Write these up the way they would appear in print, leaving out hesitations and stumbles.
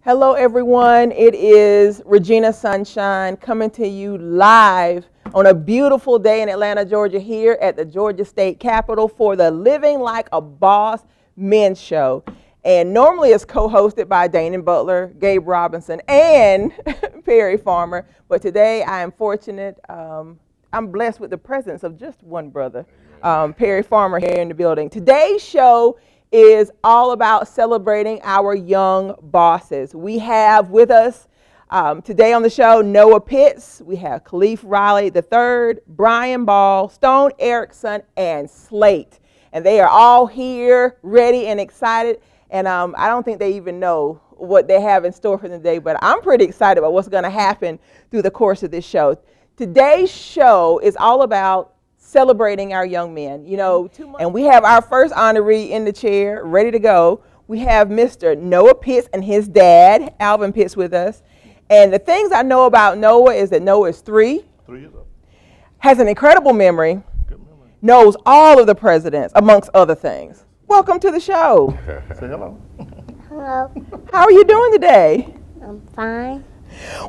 Hello, everyone. It is Regina Sunshine coming to you live on a beautiful day in Atlanta, Georgia, here at the Georgia State Capitol for the Living Like a Boss Men's Show. And normally it's co-hosted by Dana Butler, Gabe Robinson, and Perry Farmer. But today I am fortunate. I'm blessed with the presence of just one brother, Perry Farmer, here in the building. Today's show is all about celebrating our young bosses. We have with us today on the show Noah Pitts, we have Caliph Riley III, Brian Ball, Stone Erickson, and Slate. And they are all here, ready and excited. And I don't think they even know what they have in store for them today, but I'm pretty excited about what's going to happen through the course of this show. Today's show is all about celebrating our young men, and we have our first honoree in the chair, ready to go. We have Mr. Noah Pitts and his dad, Alvin Pitts, with us. And the things I know about Noah is that Noah is 3 years old, has an incredible memory, good memory, knows all of the presidents, amongst other things. Welcome to the show. Say hello. Hello, How are you doing today? I'm fine.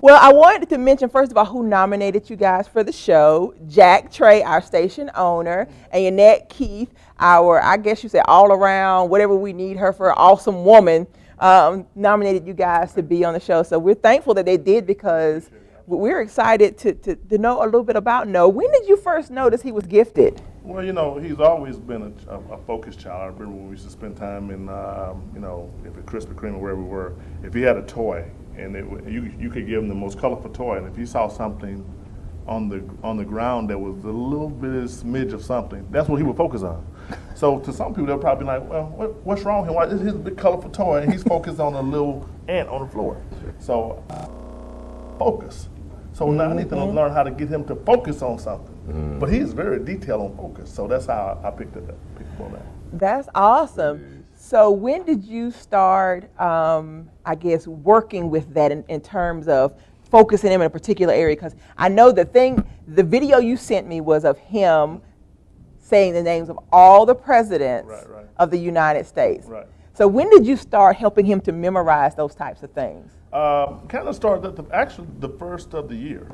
Well, I wanted to mention, first of all, who nominated you guys for the show. Jack Trey, our station owner, and Annette Keith, our, I guess you say, all-around, whatever we need her for, awesome woman, nominated you guys to be on the show. So we're thankful that they did, because we're excited to know a little bit about Noah. When did you first notice he was gifted? Well, he's always been a focused child. I remember when we used to spend time in, if at Krispy Kreme or wherever we were, if he had a toy, and you could give him the most colorful toy, and if he saw something on the ground that was a little bit of smidge of something, that's what he would focus on. So to some people, they'll probably be like, well, what's wrong with him? Why, this is a big colorful toy, and he's focused on a little ant on the floor. So focus. So now I need to learn how to get him to focus on something. But he's very detailed on focus, so that's how I picked up on that. That's awesome. So when did you start, I guess, working with that in terms of focusing him in a particular area? Because I know the video you sent me was of him saying the names of all the presidents of the United States. Right. So when did you start helping him to memorize those types of things? Kind of started actually the first of the year.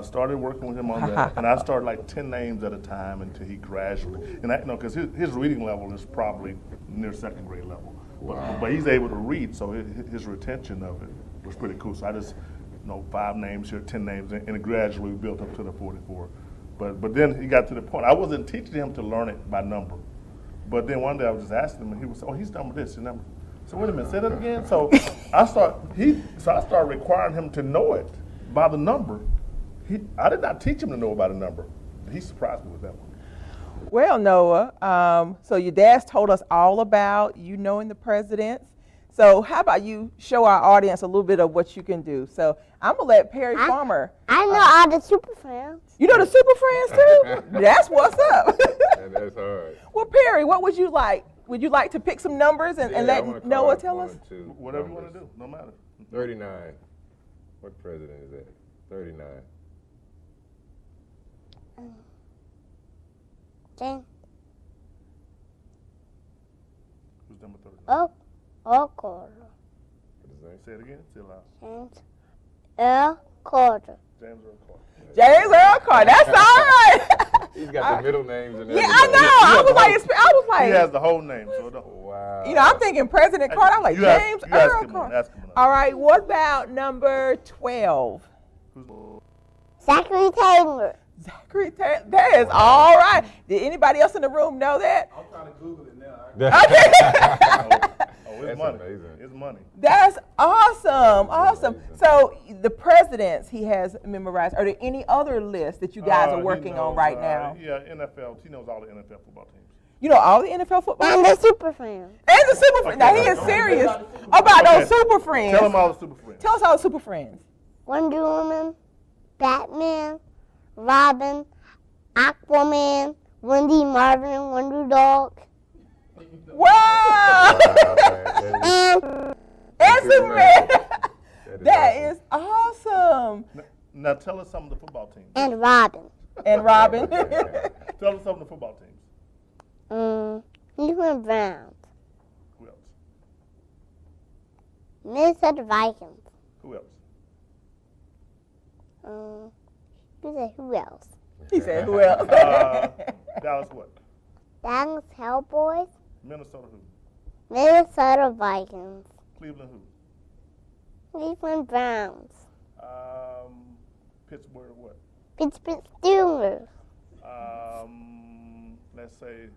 Started working with him on that, and I started like 10 names at a time until he gradually, and because his reading level is probably near second grade level, but he's able to read, so his retention of it was pretty cool. So I just 5 names here, 10 names, and it gradually built up to the 44. But then he got to the point I wasn't teaching him to learn it by number, but then one day I was just asking him, and he was, he's done with this, number. So wait a minute, say that again. So I started requiring him to know it by the number. I did not teach him to know about a number. He surprised me with that one. Well, Noah, so your dad's told us all about you knowing the presidents. So how about you show our audience a little bit of what you can do? So I'm going to let Perry Farmer. I know all the super friends. You know the super friends too? That's what's up. And that's hard. Well, Perry, what would you like? Would you like to pick some numbers and let Noah tell us? Whatever you want to do, no matter. 39. What president is that? 39. James. Who's number 39? Carter. Say it again. Say it loud. James L. Carter. James Earl Carter. James Earl Carter. That's all right. He's got the middle names and Yeah, everything. I know. I was like. He has the whole name. So don't. Wow. I'm thinking President Carter. I'm like, James Earl Carter. Carter. All right. What about number 12? Zachary Taylor. Zachary Taylor. That is all right. Did anybody else in the room know that? I'm trying to Google it now. It's That's money. amazing. It's money. That's awesome. Awesome. So the presidents he has memorized. Are there any other lists that you guys are working on right now? Yeah, NFL. He knows all the NFL football teams. You know all the NFL football And teams? the super friends. And the super friends. Now he is serious about those super friends. Tell him all the super friends. Tell us all the super friends. Wonder Woman, Batman, Robin, Aquaman, Wendy, Marvin, Wonder Dog. Wow! And Superman. That is awesome. Now tell us some of the football teams. And Robin. And Robin. Tell us some of the football teams. Cleveland Browns. Who else? Minnesota Vikings. Who else? You said who else? He said, who else? Dallas what? Dallas Cowboys. Minnesota who? Minnesota Vikings. Cleveland who? Cleveland Browns. Pittsburgh what? Pittsburgh Steelers. Let's say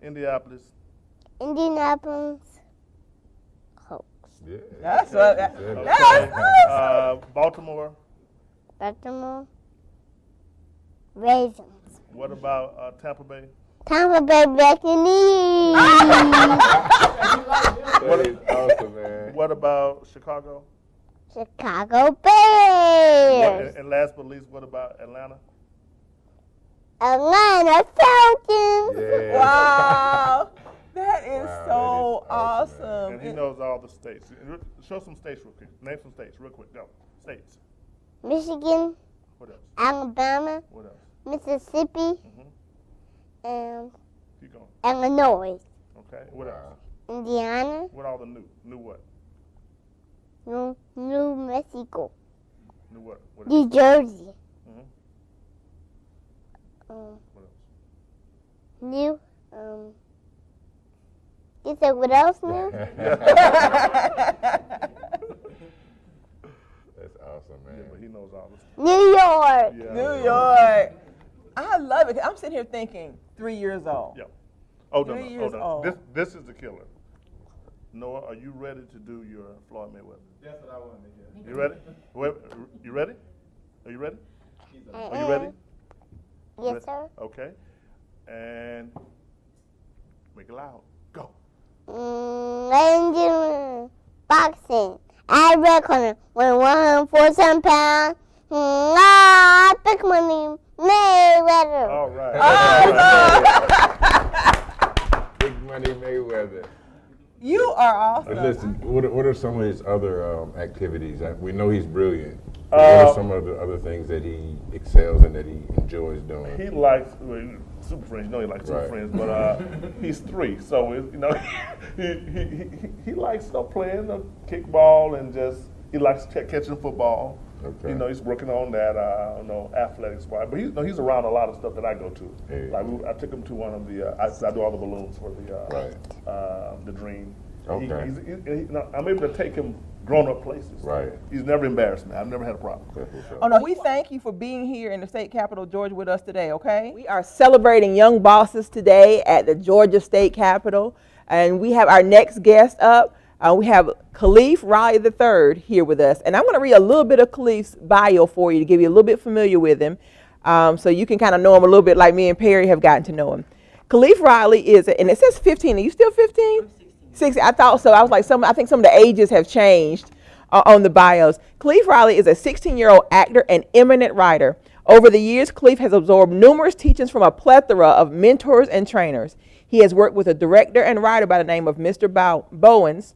Indianapolis. Indianapolis Colts. Yeah. That's what. Baltimore. Baltimore Ravens. What about Tampa Bay? Tampa Bay Buccaneers. That is awesome, man. What about Chicago? Chicago Bears. And last but least, what about Atlanta? Atlanta Falcons. Yeah. Wow. That is Wow, so that is awesome, awesome. And he knows all the states. Show some states real quick. Name some states real quick. Go. States. Michigan. What else? Alabama. What else? Mississippi. And Keep going. Illinois. Okay. What else? Indiana. What all the new? New what? New Mexico. New what? What else? New Jersey. What else? New. You said what else new? That's awesome, man. Yeah, but he knows all this. New York. Yeah. New York. I love it. I'm sitting here thinking 3 years old. Yeah. Oh, no, 3 no. years Oh, no. old. This is the killer. Noah, are you ready to do your Floyd Mayweather? That's what I wanted to hear. You ready? You ready? Are you ready? I Are you ready? am. Yes, sir. Okay. And make it loud. Go. Ladies and gentlemen, boxing. I reckon when 147 pounds. Big money Mayweather. All right. Big Money Mayweather. You are awesome. But listen, what are some of his other activities? We know he's brilliant. What are some of the other things that he excels in that he enjoys doing? He likes Super Friends. You know he likes Super Right. Friends, but he's 3, so he likes playing the kickball and he likes catching football. Okay. He's working on that athletics part, but he's around a lot of stuff that I go to. Hey. Like I took him to one of the I do all the balloons for the Dream. Okay. I'm able to take him grown-up places. Right. He's never embarrassed me. I've never had a problem. Oh, no, we thank you for being here in the state capitol, Georgia, with us today, okay? We are celebrating young bosses today at the Georgia State Capitol, and we have our next guest up. We have Caliph Riley III here with us, and I'm going to read a little bit of Caliph's bio for you to give you a little bit familiar with him, so you can kind of know him a little bit like me and Perry have gotten to know him. Caliph Riley and it says 15. Are you still 15? 16. I thought so. I was like, I think some of the ages have changed on the bios. Caliph Riley is a 16-year-old actor and eminent writer. Over the years, Caliph has absorbed numerous teachings from a plethora of mentors and trainers. He has worked with a director and writer by the name of Mr. B.O.S.S,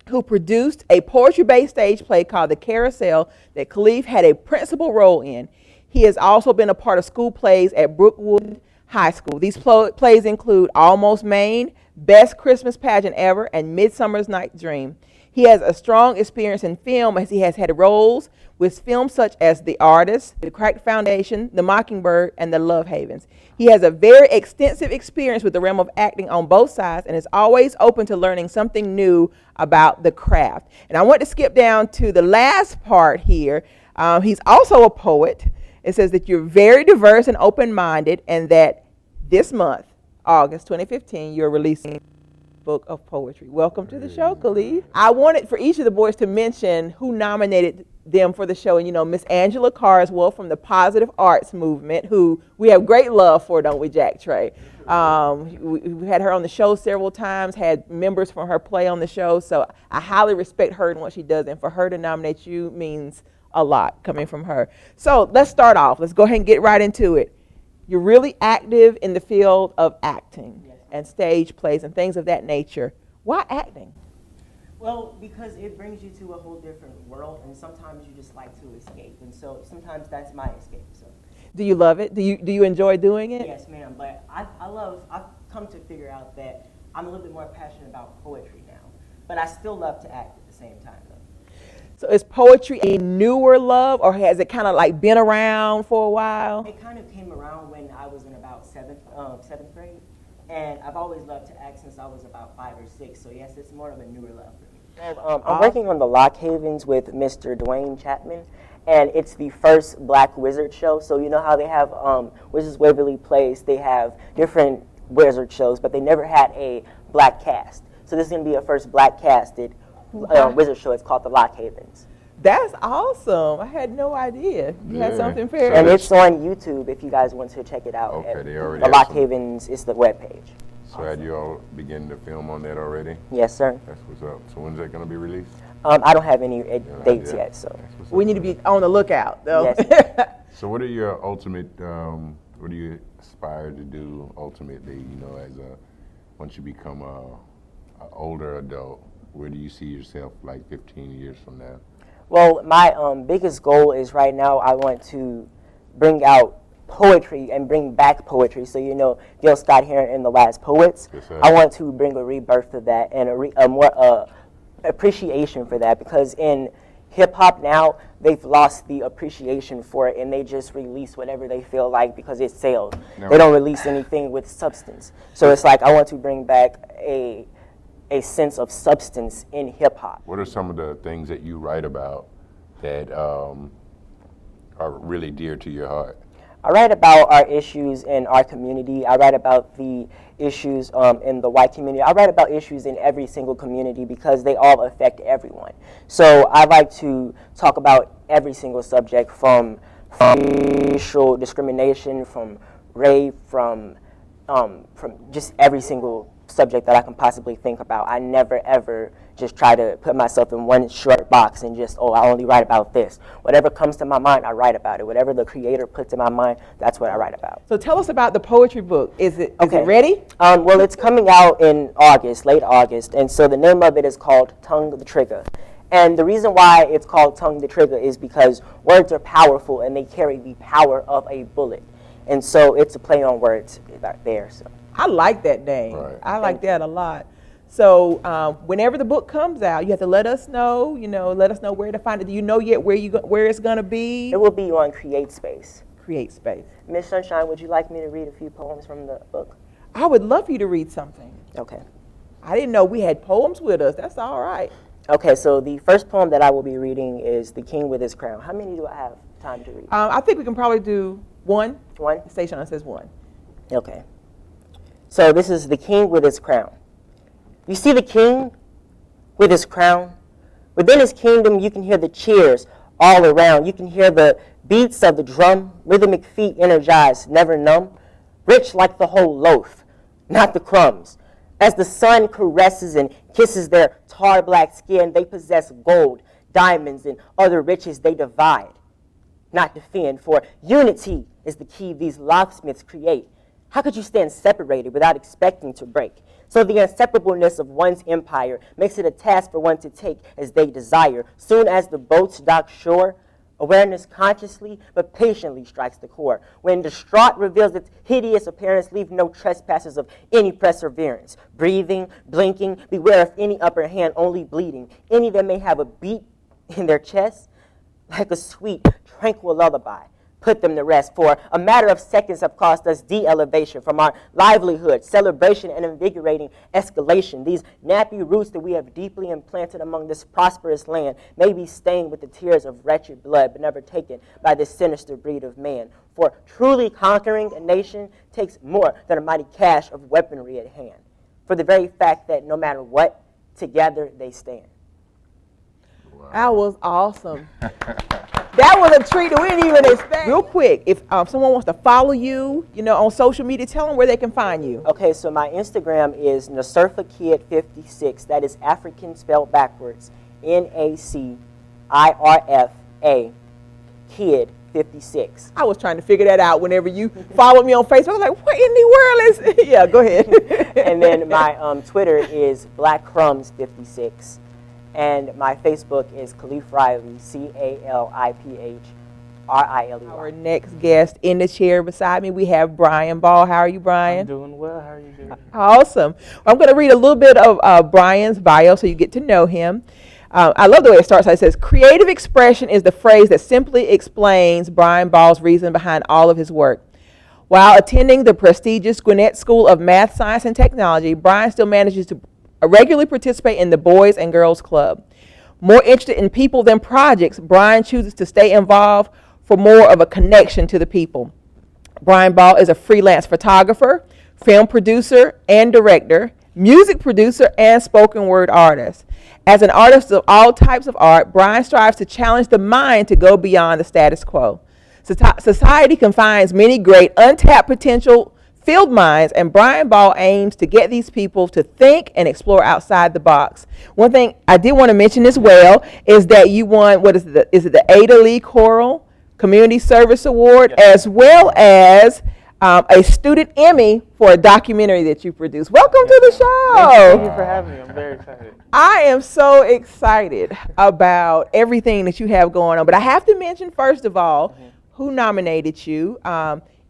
who produced a poetry-based stage play called The Carousel that Caliph had a principal role in. He has also been a part of school plays at Brookwood High School. These plays include Almost Maine, Best Christmas Pageant Ever, and Midsummer's Night's Dream. He has a strong experience in film as he has had roles with films such as The Artist, The Cracked Foundation, The Mockingbird, and The Love Havens. He has a very extensive experience with the realm of acting on both sides and is always open to learning something new about the craft. And I want to skip down to the last part here. He's also a poet. It says that you're very diverse and open-minded, and that this month, August 2015, you're releasing a book of poetry. Welcome to the show, Caliph. I wanted for each of the boys to mention who nominated them for the show. And Miss Angela Carswell from the Positive Arts Movement, who we have great love for, don't we, Jack Trey? We had her on the show several times, had members from her play on the show, so I highly respect her and what she does, and for her to nominate you means a lot coming from her. So let's start off. Let's go ahead and get right into it. You're really active in the field of acting and stage plays and things of that nature. Why acting? Well, because it brings you to a whole different world, and sometimes you just like to escape, and so sometimes that's my escape. So. Do you love it? Do you enjoy doing it? Yes, ma'am. But I've come to figure out that I'm a little bit more passionate about poetry now, but I still love to act at the same time, though. So is poetry a newer love, or has it kind of like been around for a while? It kind of came around when I was in about seventh grade, and I've always loved to act since I was about 5 or 6. So yes, it's more of a newer love for me. I'm working on the Lock Havens with Mr. Dwayne Chapman, and it's the first Black Wizard show. So you know how they have Wizards Waverly Place, they have different wizard shows, but they never had a Black cast. So this is going to be a first Black casted wizard show. It's called the Lock Havens. That's awesome. I had no idea. You had something fair. And it's on YouTube if you guys want to check it out. Okay, they already the have Lock some. Havens is the webpage. So had you all begun to film on that already? Yes, sir. That's what's up. So when's that going to be released? I don't have any dates Yeah. yet, so. That's what's We up, need to man. be on the lookout, though. Yes. So what are your ultimate, what do you aspire to do ultimately, once you become a older adult? Where do you see yourself like 15 years from now? Well, my biggest goal is right now I want to bring out poetry and bring back poetry. So, Gil Scott Heron and the Last Poets. Yes, sir. I want to bring a rebirth of that and a more appreciation for that, because in hip-hop now, they've lost the appreciation for it, and they just release whatever they feel like because it sells. No. They don't release anything with substance. So it's like I want to bring back a sense of substance in hip-hop. What are some of the things that you write about that are really dear to your heart? I write about our issues in our community. I write about the issues in the white community. I write about issues in every single community because they all affect everyone. So I like to talk about every single subject, from racial discrimination, from rape, from just every single subject that I can possibly think about. I never ever just try to put myself in one short box and just, I only write about this. Whatever comes to my mind, I write about it. Whatever the creator puts in my mind, that's what I write about. So tell us about the poetry book. Is it Okay. ready? Well, it's coming out in August, late August, and so the name of it is called Tongue the Trigger. And the reason why it's called Tongue the Trigger is because words are powerful and they carry the power of a bullet. And so it's a play on words there. So. I like that name. Right. I like that a lot. So whenever the book comes out, you have to let us know. Let us know where to find it. Do you know yet where it's going to be? It will be on Create Space. Create Space. Miss Sunshine, would you like me to read a few poems from the book? I would love for you to read something. Okay. I didn't know we had poems with us. That's all right. Okay, so the first poem that I will be reading is The King with His Crown. How many do I have time to read? I think we can probably do one. One? The station says one. Okay. So this is The King with His Crown. You see the king with his crown? Within his kingdom, you can hear the cheers all around. You can hear the beats of the drum, rhythmic feet energized, never numb, rich like the whole loaf, not the crumbs. As the sun caresses and kisses their tar black skin, they possess gold, diamonds, and other riches they divide, not defend, for unity is the key these locksmiths create. How could you stand separated without expecting to break? So the inseparableness of one's empire makes it a task for one to take as they desire. Soon as the boats dock shore, awareness consciously but patiently strikes the core. When distraught reveals its hideous appearance, leave no trespassers of any perseverance. Breathing, blinking, beware of any upper hand, only bleeding. Any that may have a beat in their chest, like a sweet, tranquil lullaby. Put them to rest, for a matter of seconds have caused us de-elevation from our livelihood, celebration, and invigorating escalation. These nappy roots that we have deeply implanted among this prosperous land may be stained with the tears of wretched blood, but never taken by this sinister breed of man. For truly conquering a nation takes more than a mighty cache of weaponry at hand. For the very fact that no matter what, together they stand. Wow. That was awesome. That was a treat that we didn't even expect. Real quick, if someone wants to follow you, on social media, tell them where they can find you. Okay, so my Instagram is NaSirfa-Kid56. That is African spelled backwards. NACIRFA Kid 56. I was trying to figure that out whenever you followed me on Facebook. I was like, what in the world is... Yeah, go ahead. And then my Twitter is BlackCrumbs56. And my Facebook is Caliph Riley, CalipHRILEY. Our next guest in the chair beside me, we have Brian Ball. How are you, Brian? I'm doing well. How are you doing? Awesome. I'm going to read a little bit of Brian's bio so you get to know him. I love the way it starts. It says, creative expression is the phrase that simply explains Brian Ball's reason behind all of his work. While attending the prestigious Gwinnett School of Math, Science, and Technology, Brian still manages to regularly participate in the Boys and Girls Club. More interested in people than projects, Brian chooses to stay involved for more of a connection to the people. Brian Ball is a freelance photographer, film producer and director, music producer, and spoken word artist. As an artist of all types of art, Brian strives to challenge the mind to go beyond the status quo. Society confines many great untapped potential field minds, and Brian Ball aims to get these people to think and explore outside the box. One thing I did want to mention as well is that you won, is it the Ada Lee Coral Community Service Award, as well as a student Emmy for a documentary that you produced. Welcome to the show. Thank you for having me. I'm very excited. I am so excited about everything that you have going on. But I have to mention, first of all, who nominated you.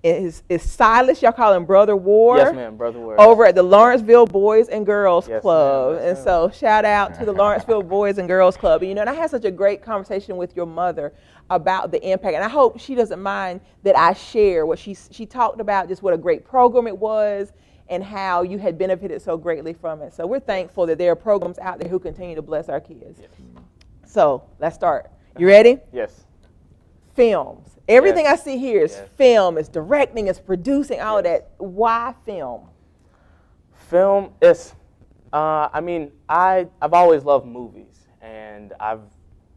Is Silas, y'all call him Brother War? Yes, ma'am, Brother War. Over at the Lawrenceville Boys and Girls Club. Ma'am. And so shout out to the Lawrenceville Boys and Girls Club. And, and I had such a great conversation with your mother about the impact. And I hope she doesn't mind that I share what she talked about, just what a great program it was and how you had benefited so greatly from it. So we're thankful that there are programs out there who continue to bless our kids. Yes. So let's start. You ready? Yes. Films. Everything Yes. I see here is Yes. film, it's directing, it's producing, all of Yes. that. Why film? Film is, I've always loved movies, and I've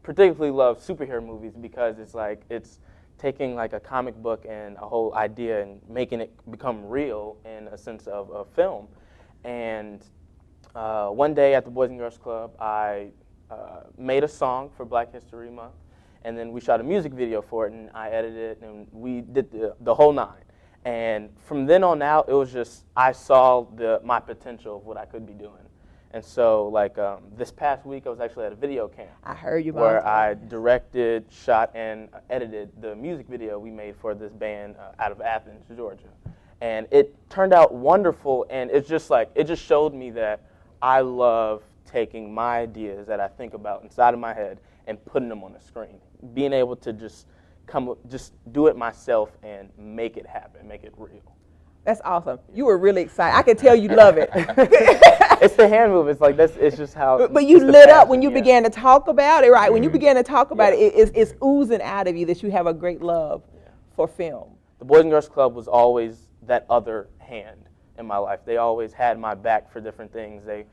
particularly loved superhero movies because it's taking like a comic book and a whole idea and making it become real in a sense of film. And one day at the Boys and Girls Club, I made a song for Black History Month. And then we shot a music video for it, and I edited it, and we did the whole nine. And from then on out, it was just, I saw my potential of what I could be doing. And so, this past week, I was actually at a video camp. I heard you. Where I directed, shot, and edited the music video we made for this band out of Athens, Georgia. And it turned out wonderful, and it just showed me that I love taking my ideas that I think about inside of my head and putting them on the screen. Being able to just do it myself and make it happen, make it real. That's awesome. You were really excited. I could tell you love it. It's the hand movement. It's just how. But you lit up when you began to talk about it, right? Mm-hmm. When you began to talk about it, it's oozing out of you that you have a great love for film. The Boys and Girls Club was always that other hand in my life. They always had my back for different things. They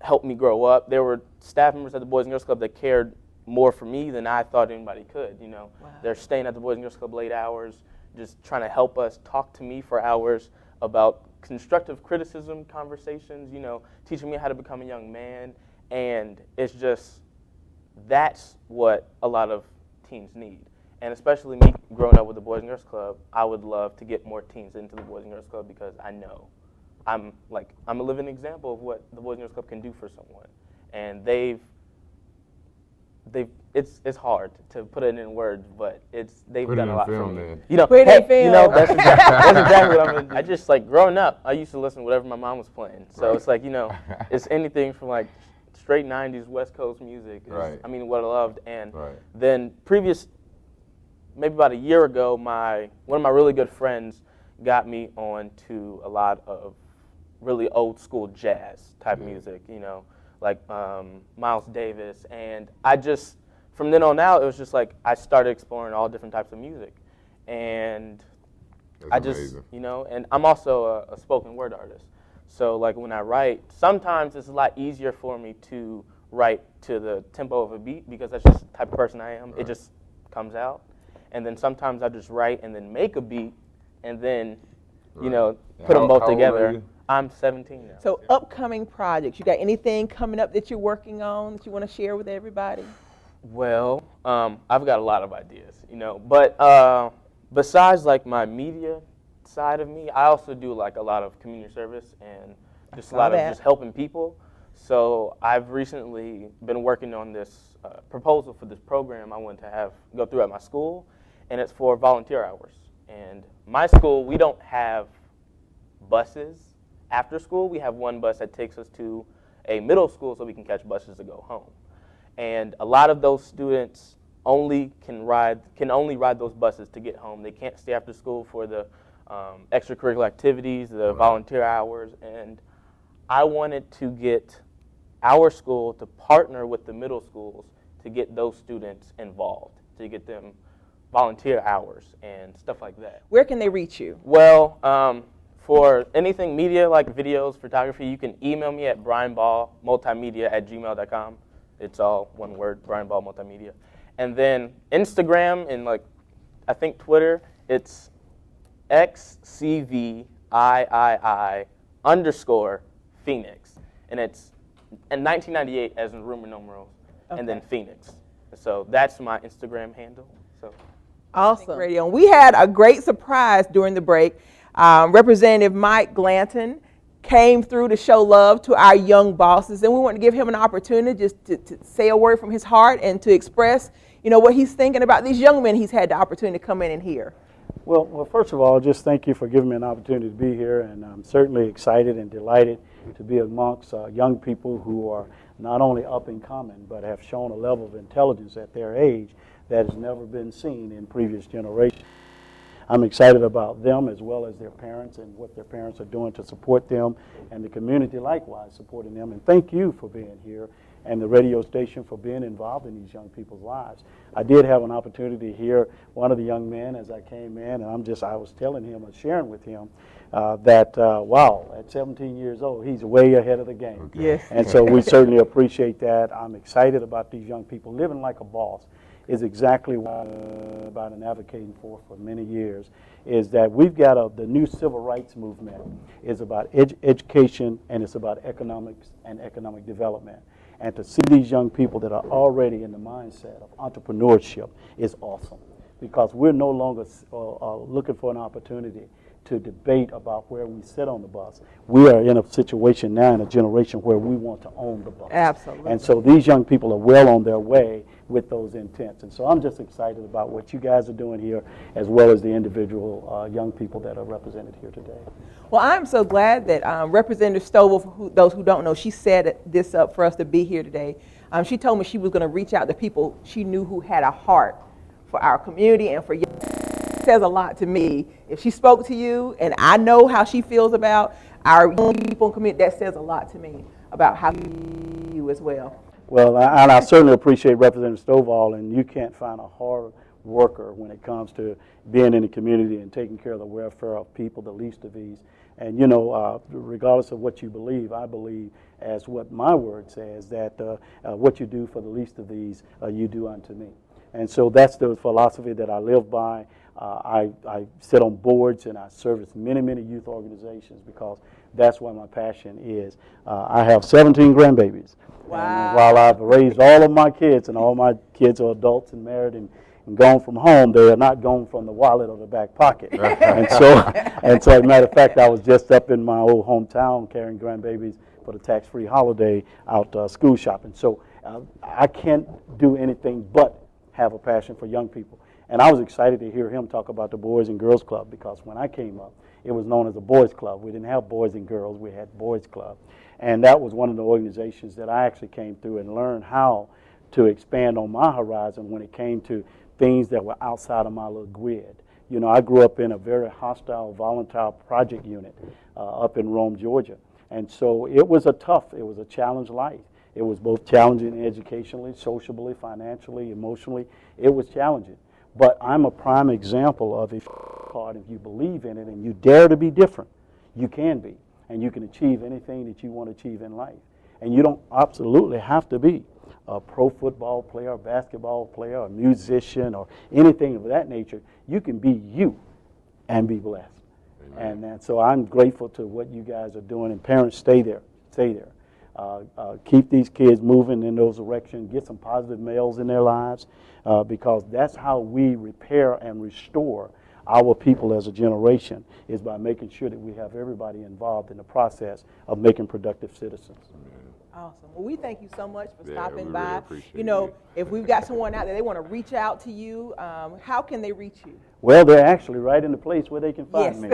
helped me grow up. There were staff members at the Boys and Girls Club that cared more for me than I thought anybody could. Wow. They're staying at the Boys and Girls Club late hours, just trying to help us, talk to me for hours about constructive criticism conversations, teaching me how to become a young man. And it's just, that's what a lot of teens need. And especially me growing up with the Boys and Girls Club, I would love to get more teens into the Boys and Girls Club because I know I'm a living example of what the Boys and Girls Club can do for someone. And it's hard to put it in words, but they've done a lot for me. That's exactly what I'm. I just growing up, I used to listen to whatever my mom was playing. So it's it's anything from straight '90s West Coast music. What I loved, and then maybe about a year ago, one of my really good friends got me on to a lot of really old school jazz type music. Miles Davis, and from then on out, it was just I started exploring all different types of music, and That's amazing. And I'm also a spoken word artist. So when I write, sometimes it's a lot easier for me to write to the tempo of a beat because that's just the type of person I am. Right. It just comes out, and then sometimes I just write and then make a beat, and then put them both together. I'm 17 now. So upcoming projects, you got anything coming up that you're working on that you want to share with everybody? Well, I've got a lot of ideas, but besides my media side of me, I also do a lot of community service and just a lot of just helping people. So I've recently been working on this proposal for this program I want to go through at my school, and it's for volunteer hours. And my school, we don't have buses after school. We have one bus that takes us to a middle school so we can catch buses to go home. and a lot of those students can only ride those buses to get home. They can't stay after school for the extracurricular activities, the volunteer hours, and I wanted to get our school to partner with the middle schools to get those students involved, to get them volunteer hours and stuff like that. Where can they reach you? Well, for anything media like videos, photography, you can email me at brianballmultimedia@gmail.com. It's all one word, Brian Ball Multimedia. And then Instagram and I think Twitter, it's XCVIII_Phoenix. And it's in 1998 as in Roman numerals, and then Phoenix. So that's my Instagram handle. So Awesome. Radio. And we had a great surprise during the break. Representative Mike Glanton came through to show love to our young bosses, and we want to give him an opportunity just to say a word from his heart and to express, what he's thinking about these young men he's had the opportunity to come in and hear. Well, first of all, just thank you for giving me an opportunity to be here, and I'm certainly excited and delighted to be amongst young people who are not only up and coming, but have shown a level of intelligence at their age that has never been seen in previous generations. I'm excited about them as well as their parents and what their parents are doing to support them, and the community likewise supporting them. And thank you for being here and the radio station for being involved in these young people's lives. I did have an opportunity to hear one of the young men as I came in, and I was telling him and sharing with him that, wow, at 17 years old, he's way ahead of the game. Okay. Yes. And so we certainly appreciate that. I'm excited about these young people living like a boss. Is exactly what I've been advocating for many years, is that we've got the new civil rights movement is about education, and it's about economics and economic development. And to see these young people that are already in the mindset of entrepreneurship is awesome, because we're no longer looking for an opportunity to debate about where we sit on the bus. We are in a situation now, in a generation where we want to own the bus. Absolutely. And so these young people are well on their way with those intents. And so I'm just excited about what you guys are doing here, as well as the individual young people that are represented here today. Well, I'm so glad that Representative Stovall, for those who don't know, she set this up for us to be here today. She told me she was going to reach out to people she knew who had a heart for our community and for young. Says a lot to me. If she spoke to you, and I know how she feels about our young people in community, that says a lot to me about how you as well. Well, and I certainly appreciate Representative Stovall, and you can't find a hard worker when it comes to being in the community and taking care of the welfare of people, the least of these. And regardless of what you believe, I believe, as what my word says, that what you do for the least of these, you do unto me. And so that's the philosophy that I live by. I sit on boards and I service many, many youth organizations, because that's where my passion is. I have 17 grandbabies. Wow. And while I've raised all of my kids, and all my kids are adults and married and gone from home, they are not gone from the wallet or the back pocket. and so, as a matter of fact, I was just up in my old hometown carrying grandbabies for the tax-free holiday out school shopping. So I can't do anything but have a passion for young people. And I was excited to hear him talk about the Boys and Girls Club, because when I came up, it was known as a boys club. We didn't have boys and girls, we had boys club. And that was one of the organizations that I actually came through and learned how to expand on my horizon when it came to things that were outside of my little grid. I grew up in a very hostile volunteer project unit up in Rome, Georgia. And so it was a challenged life. It was both challenging educationally, socially, financially, emotionally. It was challenging. But I'm a prime example of if you believe in it and you dare to be different, you can be. And you can achieve anything that you want to achieve in life. And you don't absolutely have to be a pro football player, a basketball player, a musician, or anything of that nature. You can be you and be blessed. And so I'm grateful to what you guys are doing. And parents, stay there. Keep these kids moving in those directions. Get some positive males in their lives, because that's how we repair and restore our people as a generation, is by making sure that we have everybody involved in the process of making productive citizens. Awesome. Well, we thank you so much for Yeah, stopping we by. really appreciate it. If we've got someone out there, they want to reach out to you, how can they reach you? Well, they're actually right in the place where they can find me.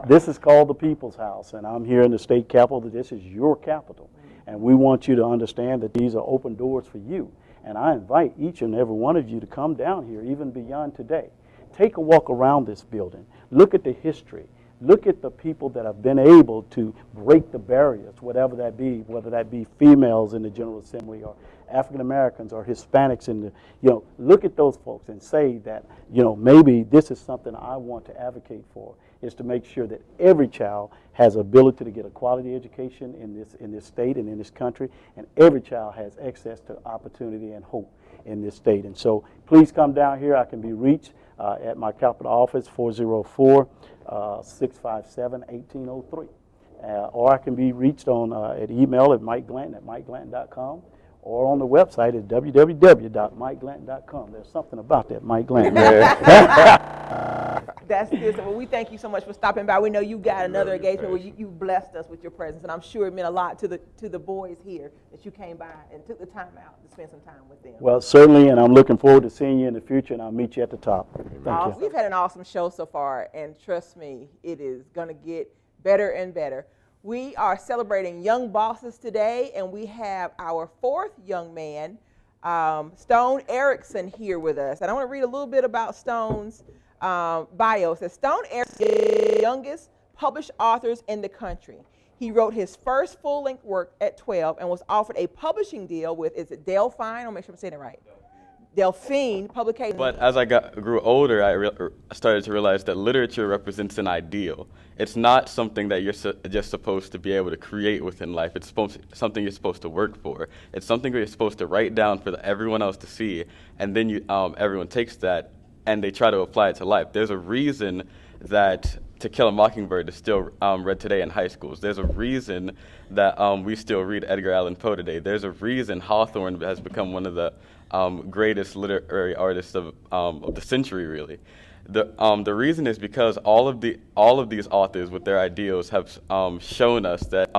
This is called the People's House, and I'm here in the state capitol. This is your capital. And we want you to understand that these are open doors for you. And I invite each and every one of you to come down here, even beyond today. Take a walk around this building. Look at the history. Look at the people that have been able to break the barriers, whatever that be, whether that be females in the General Assembly or African Americans or Hispanics in the, look at those folks and say that, maybe this is something I want to advocate for, is to make sure that every child has ability to get a quality education in this state and in this country, and every child has access to opportunity and hope in this state. And so please come down here. I can be reached at my Capitol office, 404-657-1803. Or I can be reached on at email at mikeglanton@mikeglanton.com, or on the website at www.mikeglanton.com. There's something about that Mike Glanton. That's good. Well, we thank you so much for stopping by. We know you got another engagement where you blessed us with your presence, and I'm sure it meant a lot to the boys here that you came by and took the time out to spend some time with them. Well, certainly, and I'm looking forward to seeing you in the future, and I'll meet you at the top. Thank you. We've had an awesome show so far, and trust me, it is going to get better and better. We are celebrating young bosses today, and we have our fourth young man, Stone Erickson, here with us. And I want to read a little bit about Stone's bio. It says, Stone Erickson is one of the youngest published authors in the country. He wrote his first full-length work at 12 and was offered a publishing deal with, is it Delphine? I'll make sure I'm saying it right. Delphine Publications. But as I grew older, I started to realize that literature represents an ideal. It's not something that you're just supposed to be able to create within life. It's something you're supposed to work for. It's something that you're supposed to write down for everyone else to see, and then everyone takes that and they try to apply it to life. There's a reason that To Kill a Mockingbird is still read today in high schools. There's a reason that we still read Edgar Allan Poe today. There's a reason Hawthorne has become one of the greatest literary artists of the century, really. The reason is because all of these authors with their ideals have shown us that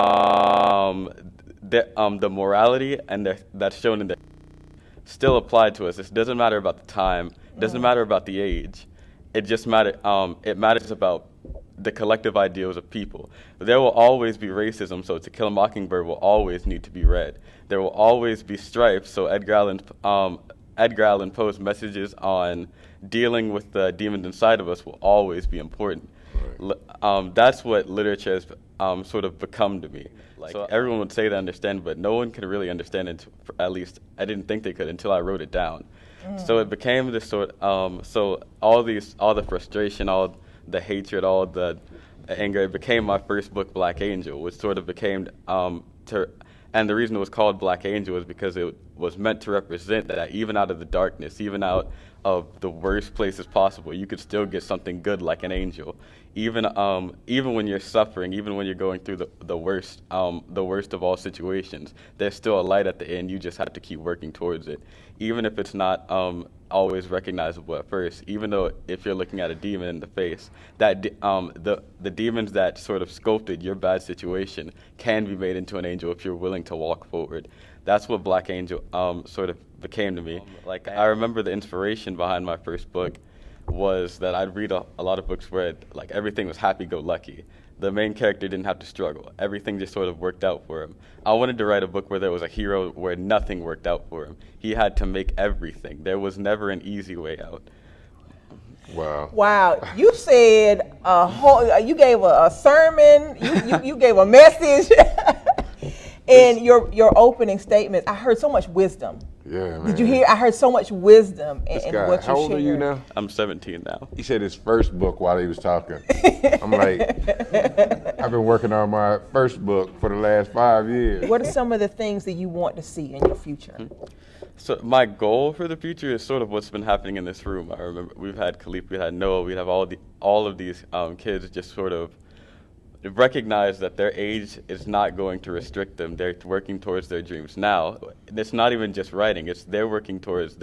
the morality and that's shown in the still applied to us. It doesn't matter about the time. It doesn't matter about the age. It just it matters about the collective ideals of people. There will always be racism, so To Kill a Mockingbird will always need to be read. There will always be strife, so Edgar Allan Poe's messages on dealing with the demons inside of us will always be important. Right. That's what literature has sort of become to me. So everyone would say they understand, but no one could really understand it. At least I didn't think they could until I wrote it down. So it became this sort. So all the frustration, all the hatred, all the anger. It became my first book, Black Angel, which sort of became and the reason it was called Black Angel was because it was meant to represent that even out of the darkness, even out of the worst places possible, you could still get something good like an angel. Even when you're suffering, even when you're going through the worst of all situations, there's still a light at the end. You just have to keep working towards it, even if it's not always recognizable at first. Even though if you're looking at a demon in the face, that the demons that sort of sculpted your bad situation can be made into an angel if you're willing to walk forward. That's what Black Angel sort of became to me. I remember the inspiration behind my first book was that I'd read a lot of books where everything was happy-go-lucky. The main character didn't have to struggle. Everything just sort of worked out for him. I wanted to write a book where there was a hero where nothing worked out for him. He had to make everything. There was never an easy way out. Wow. Wow. You said you gave a sermon, you gave a message. In your opening statement, I heard so much wisdom. Yeah, man. Did you hear? I heard so much wisdom in what you shared. How old are you now? I'm 17 now. He said his first book while he was talking. I'm like, I've been working on my first book for the last 5 years. What are some of the things that you want to see in your future? So my goal for the future is sort of what's been happening in this room. I remember we've had Caliph, we had Noah, we have all of these kids just sort of recognize that their age is not going to restrict them. They're working towards their dreams now. It's not even just writing. They're working towards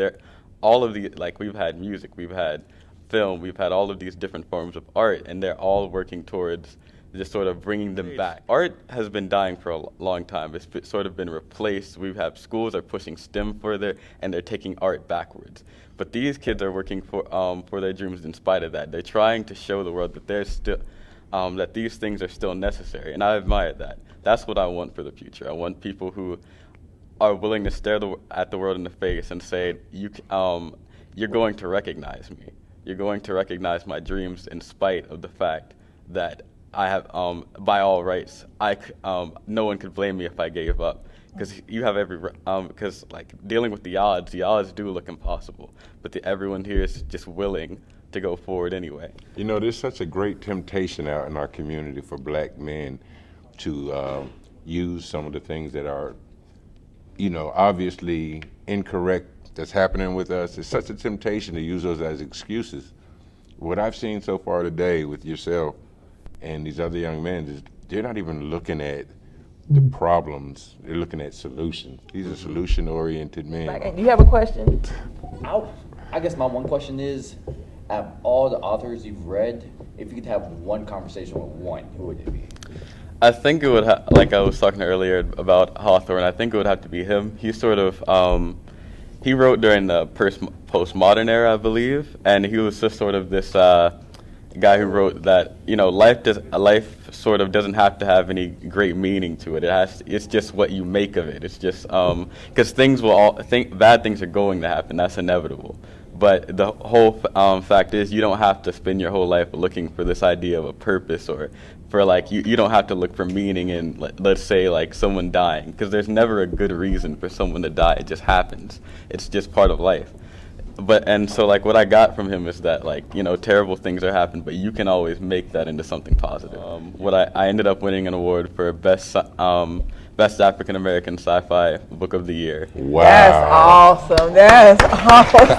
all of the, we've had music, we've had film, we've had all of these different forms of art, and they're all working towards just sort of bringing them back. Art has been dying for a long time. It's sort of been replaced. We have schools are pushing STEM further, and they're taking art backwards. But these kids are working for their dreams in spite of that. They're trying to show the world that there's still that these things are still necessary, and I admire that. That's what I want for the future. I want people who are willing to stare at the world in the face and say, you're going to recognize me. You're going to recognize my dreams in spite of the fact that I have, by all rights, no one could blame me if I gave up. Because you have because like dealing with the odds do look impossible. But everyone here is just willing to go forward anyway. You know, there's such a great temptation out in our community for black men to use some of the things that are, obviously incorrect that's happening with us. It's such a temptation to use those as excuses. What I've seen so far today with yourself and these other young men is they're not even looking at the problems, they're looking at solutions. These are solution-oriented men. Do you have a question? I guess my one question is, out of all the authors you've read, if you could have one conversation with one, who would it be? I think it would, like I was talking earlier about Hawthorne, I think it would have to be him. He sort of, he wrote during the postmodern era, I believe, and he was just sort of this guy who wrote that, life sort of doesn't have to have any great meaning to it. It's just what you make of it. It's just, because bad things are going to happen. That's inevitable. But the whole fact is, you don't have to spend your whole life looking for this idea of a purpose, or for you don't have to look for meaning in, let's say, like someone dying, because there's never a good reason for someone to die. It just happens. It's just part of life. So what I got from him is that terrible things are happening, but you can always make that into something positive. I ended up winning an award for best African American sci-fi book of the year. Wow. That's awesome.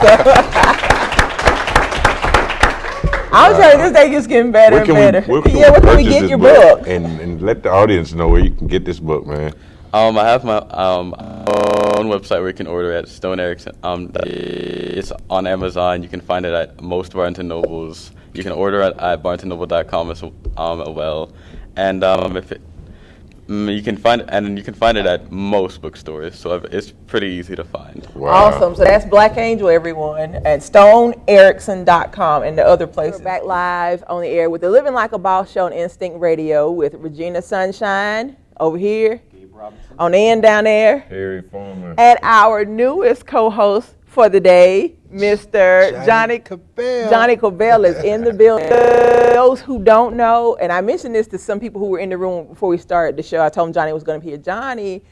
I'm telling you, this day just getting better and better. Where can we get your book? And let the audience know where you can get this book, man. I have my own website where you can order at Stone Erickson. It's on Amazon. You can find it at most Barnes & Nobles. You can order it at barnesandnoble.com as well. And you can find it at most bookstores. So it's pretty easy to find. Wow. Awesome. So that's Black Angel, everyone, at stoneerickson.com and the other places. We're back live on the air with the Living Like a Boss show on Instinct Radio with Regina Sunshine over here. On the end down there. Harry Foreman. And our newest co-host for the day, Mr. Johnny Cabell. Johnny Cabell is in the building. Those who don't know, and I mentioned this to some people who were in the room before we started the show, I told them Johnny was going to be here. Johnny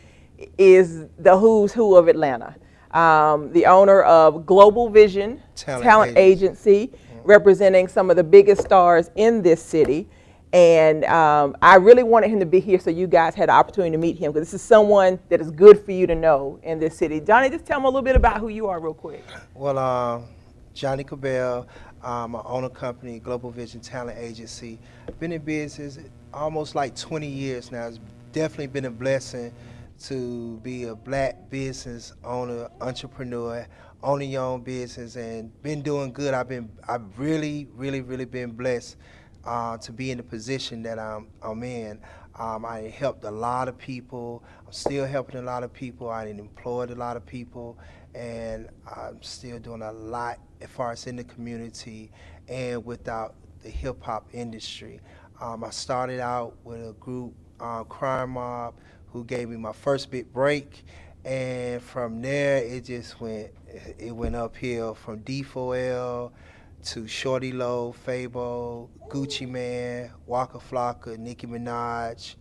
is the who's who of Atlanta. The owner of Global Vision Talent Agency, representing some of the biggest stars in this city. And I really wanted him to be here so you guys had the opportunity to meet him, because this is someone that is good for you to know in this city. Johnny, just tell me a little bit about who you are real quick. Well, Johnny Cabell, I own a company, Global Vision Talent Agency. Been in business almost like 20 years now. It's definitely been a blessing to be a black business owner, entrepreneur, owning your own business, and been doing good. I've really been blessed to be in the position that I'm in. I helped a lot of people. I'm still helping a lot of people. I employed a lot of people, and I'm still doing a lot as far as in the community and without the hip-hop industry. I started out with a group, Crime Mob, who gave me my first big break, and from there it went uphill from D4L to Shorty Low, Fabo, Gucci Man, Waka Flocka, Nicki Minaj,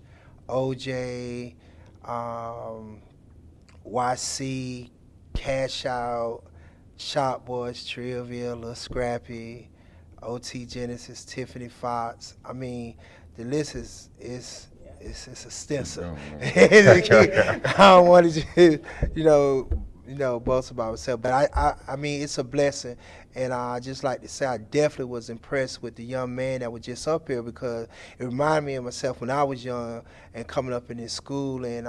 OJ, YC, Cash Out, Shop Boys, Trillville, Lil Scrappy, OT Genesis, Tiffany Fox. I mean, the list is extensive. I don't want to boast about myself, but I mean, it's a blessing. And I just like to say I definitely was impressed with the young man that was just up here, because it reminded me of myself when I was young and coming up in this school. And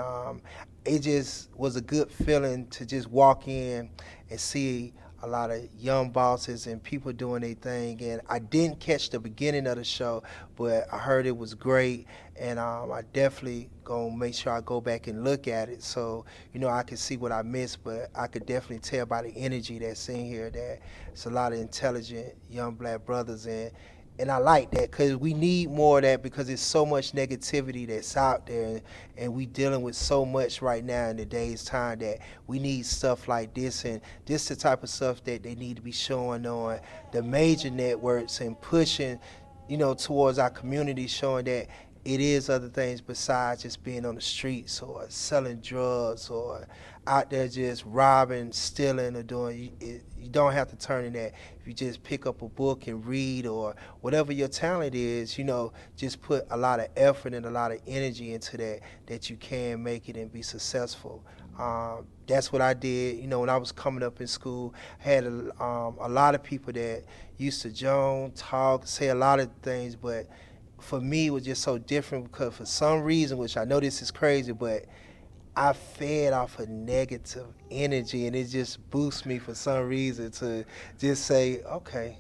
it just was a good feeling to just walk in and see a lot of young bosses and people doing their thing. And I didn't catch the beginning of the show, but I heard it was great. And I definitely gonna make sure I go back and look at it, so I can see what I missed. But I could definitely tell by the energy that's in here that it's a lot of intelligent young black brothers, and And I like that because we need more of that because there's so much negativity that's out there, and we dealing with so much right now in today's time that we need stuff like this, and this the type of stuff that they need to be showing on the major networks and pushing, towards our community, showing that it is other things besides just being on the streets or selling drugs or out there just robbing, stealing, or doing. You don't have to turn in that. If you just pick up a book and read or whatever your talent is, just put a lot of effort and a lot of energy into that you can make it and be successful. That's what I did. When I was coming up in school, I had a lot of people that used to talk, say a lot of things, but for me, it was just so different because for some reason, which I know this is crazy, but I fed off of negative energy, and it just boosts me for some reason to just say, okay,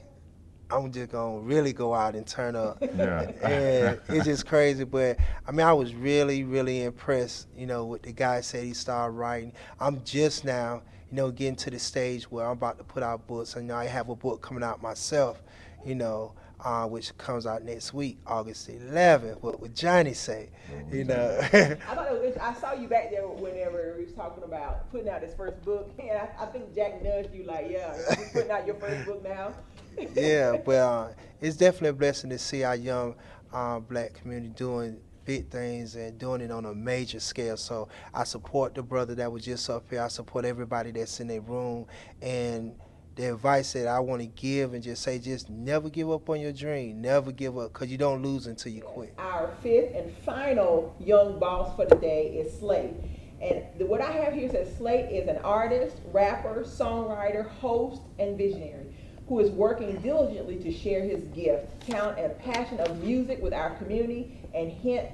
I'm just going to really go out and turn up. Yeah. And it's just crazy. But, I was really, really impressed, with the guy said he started writing. I'm just now, getting to the stage where I'm about to put out books. And I have a book coming out myself, which comes out next week, August 11th. What would Johnny say? I thought it was. I saw you back there whenever we was talking about putting out his first book, and I think Jack nudged you like, "Yeah, you're putting out your first book now." Yeah, but it's definitely a blessing to see our young black community doing big things and doing it on a major scale. So I support the brother that was just up here. I support everybody that's in their room, and the advice that I want to give and just say, just never give up on your dream. Never give up, because you don't lose until you quit. Our fifth and final young boss for the day is Slate. And what I have here says Slate is an artist, rapper, songwriter, host, and visionary who is working diligently to share his gift, talent, and passion of music with our community and hence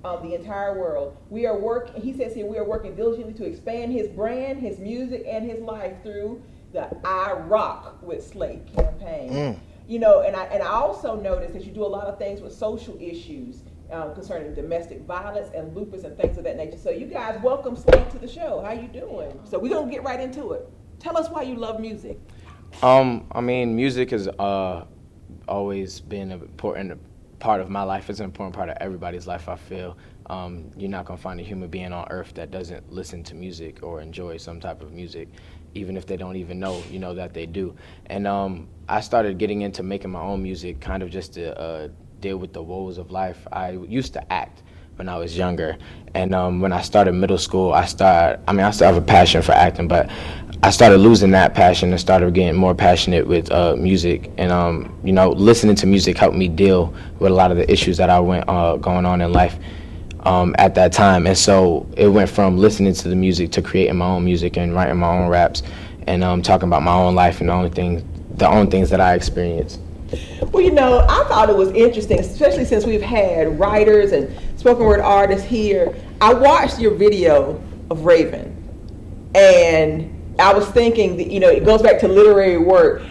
the entire world. He says here, we are working diligently to expand his brand, his music, and his life through the I Rock with Slate campaign. And I also noticed that you do a lot of things with social issues concerning domestic violence and lupus and things of that nature. So you guys, welcome Slate to the show. How you doing? So we're gonna get right into it. Tell us why you love music. Music has always been an important part of my life. It's an important part of everybody's life, I feel. You're not gonna find a human being on earth that doesn't listen to music or enjoy some type of music. Even if they don't even know, that they do. And I started getting into making my own music kind of just to deal with the woes of life. I used to act when I was younger. And when I started middle school, I still have a passion for acting, but I started losing that passion and started getting more passionate with music. And, listening to music helped me deal with a lot of the issues that I went going on in life at that time. And so it went from listening to the music to creating my own music and writing my own raps and talking about my own life and the own things that I experienced. Well, I thought it was interesting, especially since we've had writers and spoken word artists here. I watched your video of Raven, and I was thinking that, it goes back to literary work.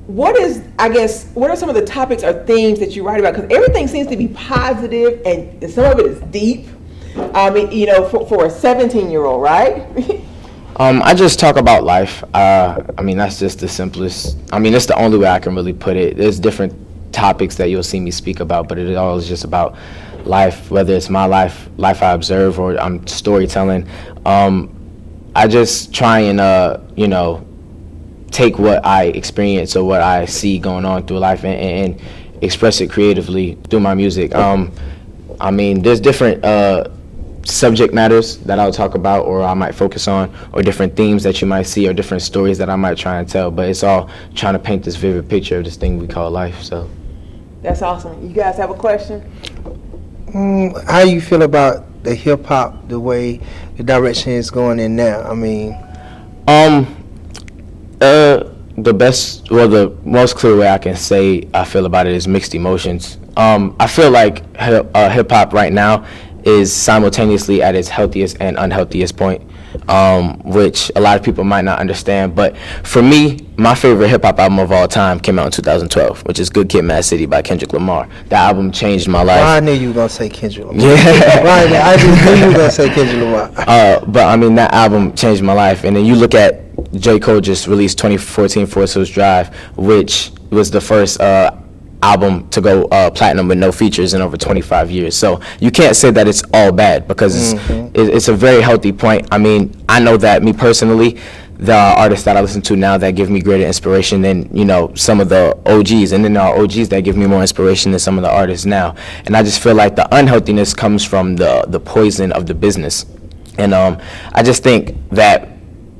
What are some of the topics or themes that you write about? Because everything seems to be positive and some of it is deep. For a 17-year-old, right? I just talk about life. That's just the simplest. It's the only way I can really put it. There's different topics that you'll see me speak about, but it all is just about life, whether it's my life I observe, or I'm storytelling. I just try and, take what I experience or what I see going on through life and express it creatively through my music. There's different subject matters that I'll talk about or I might focus on, or different themes that you might see, or different stories that I might try and tell, but it's all trying to paint this vivid picture of this thing we call life. So that's awesome. You guys have a question? How do you feel about the hip-hop, the way the direction is going in now? The most clear way I can say I feel about it is mixed emotions. I feel like hip-hop right now is simultaneously at its healthiest and unhealthiest point, which a lot of people might not understand. But for me, my favorite hip-hop album of all time came out in 2012, which is Good Kid, Mad City by Kendrick Lamar. That album changed my life. I knew you were going to say Kendrick Lamar. Yeah. Right, I just knew you were going to say Kendrick Lamar. That album changed my life. And then you look at J. Cole just released 2014 Forest Hills Drive, which was the first album to go platinum with no features in over 25 years. So you can't say that it's all bad, because it's a very healthy point. I mean, I know that me personally, there are artists that I listen to now that give me greater inspiration than, you know, some of the OGs, and then there are OGs that give me more inspiration than some of the artists now. And I just feel like the unhealthiness comes from the poison of the business. And I just think that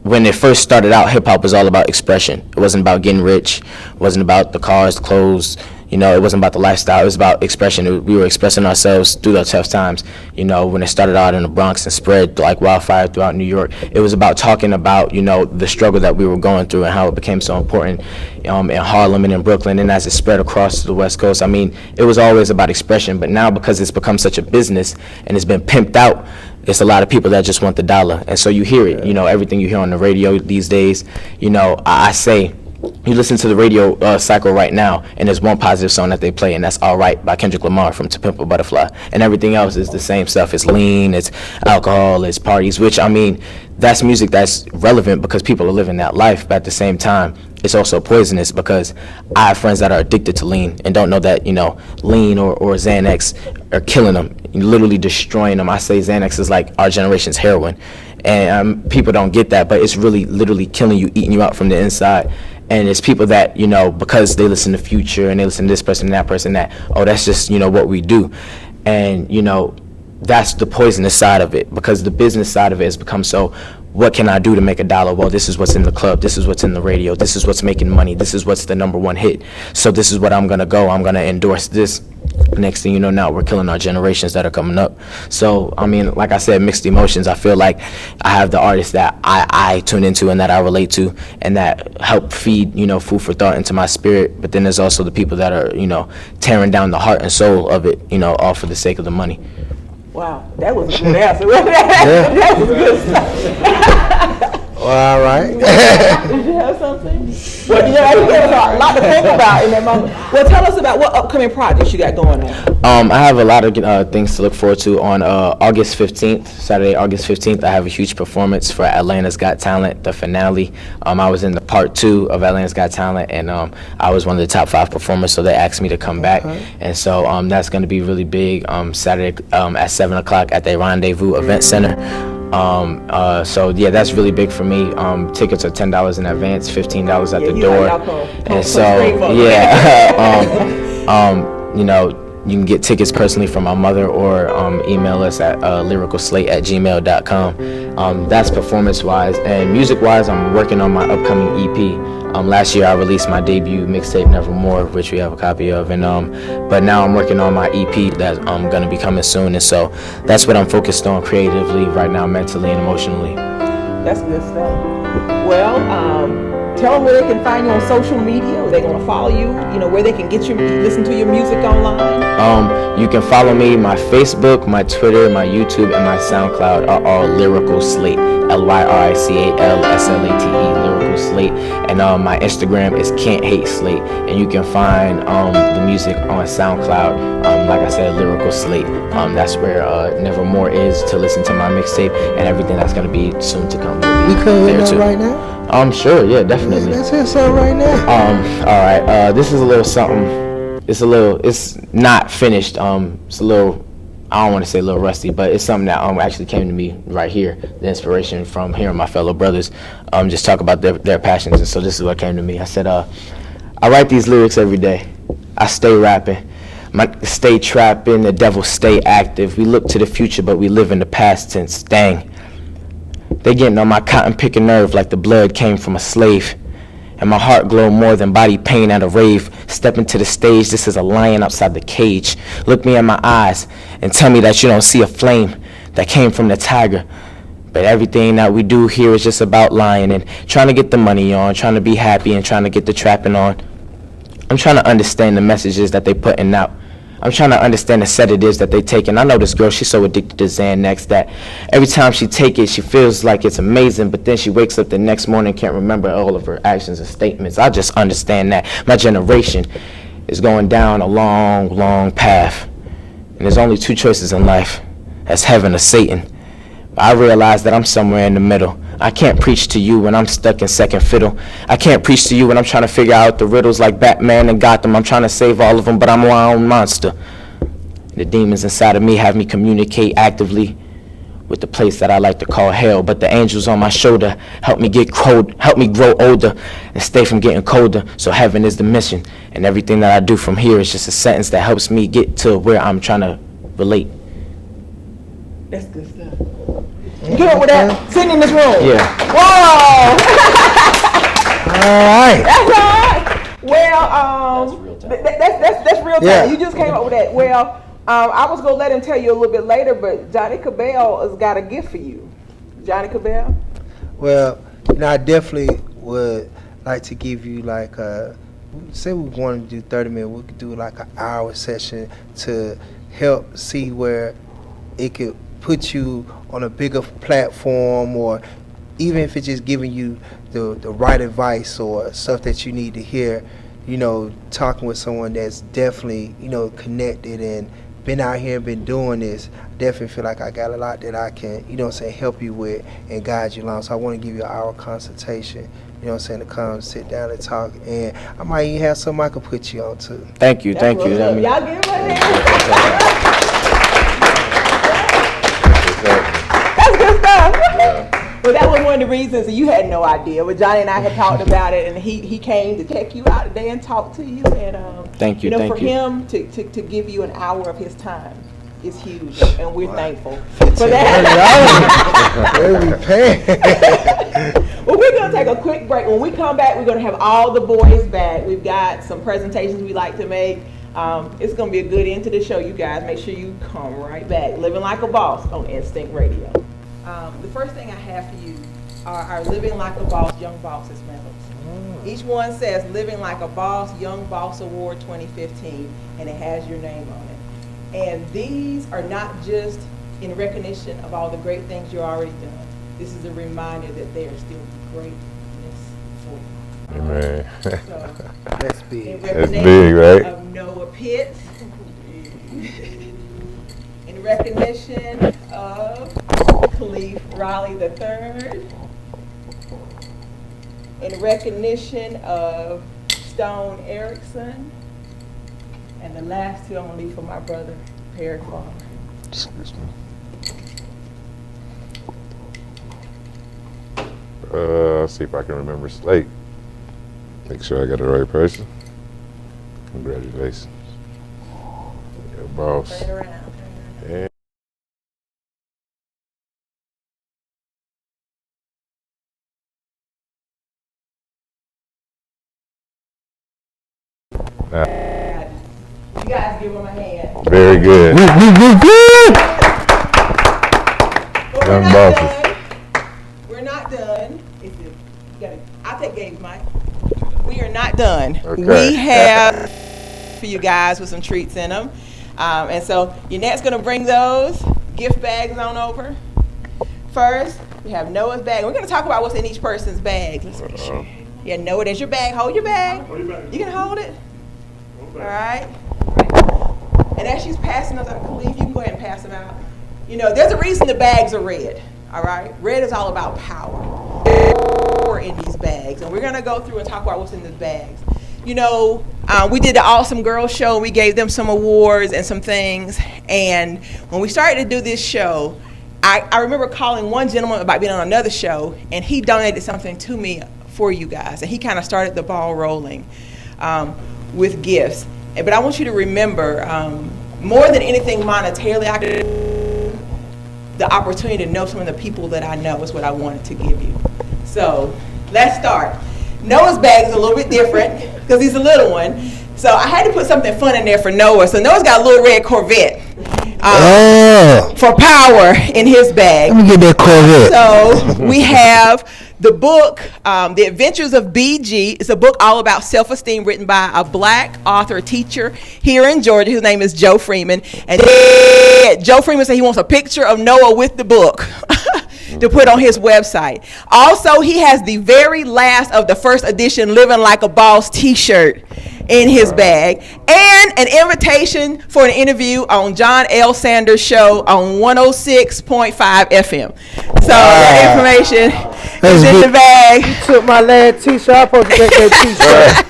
when it first started out, hip-hop was all about expression. It wasn't about getting rich. It wasn't about the cars, the clothes. You know, it wasn't about the lifestyle. It was about expression. We were expressing ourselves through those tough times. You know, when it started out in the Bronx and spread like wildfire throughout New York, it was about talking about, you know, the struggle that we were going through and how it became so important in Harlem and in Brooklyn, and as it spread across to the West Coast. I mean, it was always about expression, but now because it's become such a business and it's been pimped out, it's a lot of people that just want the dollar. And so you hear it, you know, everything you hear on the radio these days. You know, I say, you listen to the radio cycle right now, and there's one positive song that they play, and that's All Right by Kendrick Lamar from To Pimp a Butterfly. And everything else is the same stuff. It's lean, it's alcohol, it's parties, which, I mean, that's music that's relevant because people are living that life. But at the same time, it's also poisonous because I have friends that are addicted to lean and don't know that, you know, lean or Xanax are killing them, literally destroying them. I say Xanax is like our generation's heroin. And people don't get that, but it's really literally killing you, eating you out from the inside. And it's people that, you know, because they listen to Future and they listen to this person, that person, that, oh, that's just, you know, what we do. And, you know, that's the poisonous side of it, because the business side of it has become so, what can I do to make $1? Well, this is what's in the club, this is what's in the radio, this is what's making money, this is what's the #1 hit. So this is what I'm gonna go, I'm gonna endorse this. Next thing you know, now we're killing our generations that are coming up. So, I mean, like I said, mixed emotions. I feel like I have the artists that I tune into and that I relate to and that help feed, you know, food for thought into my spirit. But then there's also the people that are, you know, tearing down the heart and soul of it, you know, all for the sake of the money. Wow, that was a good answer. That was good stuff. Well, all right. Did you have something? Well, yeah, you gave us a lot to think about in that moment. Well, tell us about what upcoming projects you got going on. I have a lot of things to look forward to. On August 15th, Saturday, August 15th, I have a huge performance for Atlanta's Got Talent, the finale. I was in the part 2 of Atlanta's Got Talent, and I was one of the top 5 performers, so they asked me to come back. And so that's going to be really big Saturday at 7 o'clock at the Rendezvous Event Center. So yeah, that's really big for me. Tickets are $10 in advance, $15 at the door. And so yeah, you know, you can get tickets personally from my mother or email us at lyricalslate@gmail.com. That's performance-wise. And music-wise, I'm working on my upcoming EP. Last year I released my debut mixtape, Nevermore, which we have a copy of. And but now I'm working on my EP that's going to be coming soon. And so that's what I'm focused on creatively right now, mentally and emotionally. That's good stuff. Well, tell them where they can find you on social media, where they're going to follow you, you know, where they can get you, listen to your music online. You can follow me. My Facebook, my Twitter, my YouTube, and my SoundCloud are all Lyrical Slate. LYRICALSLATE, Lyrical Slate. And my Instagram is Can't Hate Slate. And you can find the music on SoundCloud. Like I said, Lyrical Slate. That's where Nevermore is, to listen to my mixtape and everything that's going to be soon to come. We can hear that right now? Sure, yeah, definitely. Let's hear something right now. All right. This is a little something. It's not finished. It's a little, I don't want to say a little rusty, but it's something that actually came to me right here. The inspiration from hearing my fellow brothers just talk about their passions. And so this is what came to me. I said, I write these lyrics every day. I stay rapping. Stay trapping, the devil stay active. We look to the future, but we live in the past tense. Dang. They getting on my cotton picking nerve like the blood came from a slave. And my heart glow more than body pain at a rave. Step into the stage, this is a lion outside the cage. Look me in my eyes and tell me that you don't see a flame that came from the tiger. But everything that we do here is just about lying and trying to get the money on, trying to be happy and trying to get the trapping on. I'm trying to understand the messages that they putting out. I'm trying to understand the sedatives that they take. And I know this girl, she's so addicted to Xanax that every time she take it, she feels like it's amazing, but then she wakes up the next morning and can't remember all of her actions and statements. I just understand that my generation is going down a long, long path. And there's only 2 choices in life. That's heaven or Satan. But I realize that I'm somewhere in the middle. I can't preach to you when I'm stuck in second fiddle. I can't preach to you when I'm trying to figure out the riddles like Batman and Gotham. I'm trying to save all of them, but I'm my own monster. The demons inside of me have me communicate actively with the place that I like to call hell, but the angels on my shoulder help me grow older and stay from getting colder. So heaven is the mission, and everything that I do from here is just a sentence that helps me get to where I'm trying to relate. That's good stuff. Get over that. Sitting in this room. Yeah. Whoa. All right. That's right. Well, that's real time. Yeah. You just came up with that. Well, I was gonna let him tell you a little bit later, but Johnny Cabell has got a gift for you. Johnny Cabell. Well, I definitely would like to give you like say we wanted to do 30 minutes, we could do like an hour session to help see where it could put you on a bigger platform, or even if it's just giving you the right advice or stuff that you need to hear, talking with someone that's definitely, connected and been out here and been doing this. I definitely feel like I got a lot that I can, help you with and guide you along. So I want to give you an hour consultation, to come sit down and talk. And I might even have something I could put you on too. Thank you. Y'all give him a hand. That's good stuff. Well, that was one of the reasons that you had no idea. But Johnny and I had talked about it, and he came to check you out today and talk to you. And thank you. For him to give you an hour of his time is huge, and we're thankful for that. Well, we're gonna take a quick break. When we come back, we're gonna have all the boys back. We've got some presentations we like to make. It's gonna be a good end to the show, you guys. Make sure you come right back. Living Like a Boss on Instinct Radio. The first thing I have for you are our Living Like a Boss Young Bosses medals. Each one says Living Like a Boss Young Boss Award 2015, and it has your name on it. And these are not just in recognition of all the great things you've already done. This is a reminder that there is still greatness for you. Amen. So, That's big. That's big, right? Of Noah Pitts. In recognition of Caliph Raleigh III. In recognition of Stone Erickson. And the last two I'm going to leave for my brother, Perry Farmer. Excuse me. Let's see if I can remember Slate. Make sure I got the right person. Congratulations. Your boss. Turn it around. Yeah. You guys give him a hand. Very good. But Young bosses. We're not done. I'll take Gabe's mic. We are not done. Okay. We have for you guys with some treats in them. And so Yannette's going to bring those gift bags on over. First, we have Noah's bag. We're going to talk about what's in each person's bag. Let's make sure. Yeah, Noah, there's your bag. Hold your bag. You can hold it. All right. And as she's passing those out, Caliph, you can go ahead and pass them out. There's a reason the bags are red. All right. Red is all about power. Power in these bags, and we're gonna go through and talk about what's in these bags. We did the Awesome Girls show. And we gave them some awards and some things. And when we started to do this show, I remember calling one gentleman about being on another show, and he donated something to me for you guys, and he kind of started the ball rolling with gifts. But I want you to remember, more than anything monetarily, the opportunity to know some of the people that I know is what I wanted to give you. So let's start. Noah's bag is a little bit different because he's a little one. So I had to put something fun in there for Noah. So Noah's got a little red Corvette for power in his bag. Let me get that Corvette. So we have the book, The Adventures of B.G. It's a book all about self-esteem, written by a black author, teacher here in Georgia. His name is Joe Freeman. And Joe Freeman said he wants a picture of Noah with the book to put on his website. Also, he has the very last of the first edition Living Like a Boss t-shirt. in his bag, and an invitation for an interview on John L. Sanders' show on 106.5 FM. So that information is in the bag. You took my last t-shirt. I'm supposed to make that t-shirt.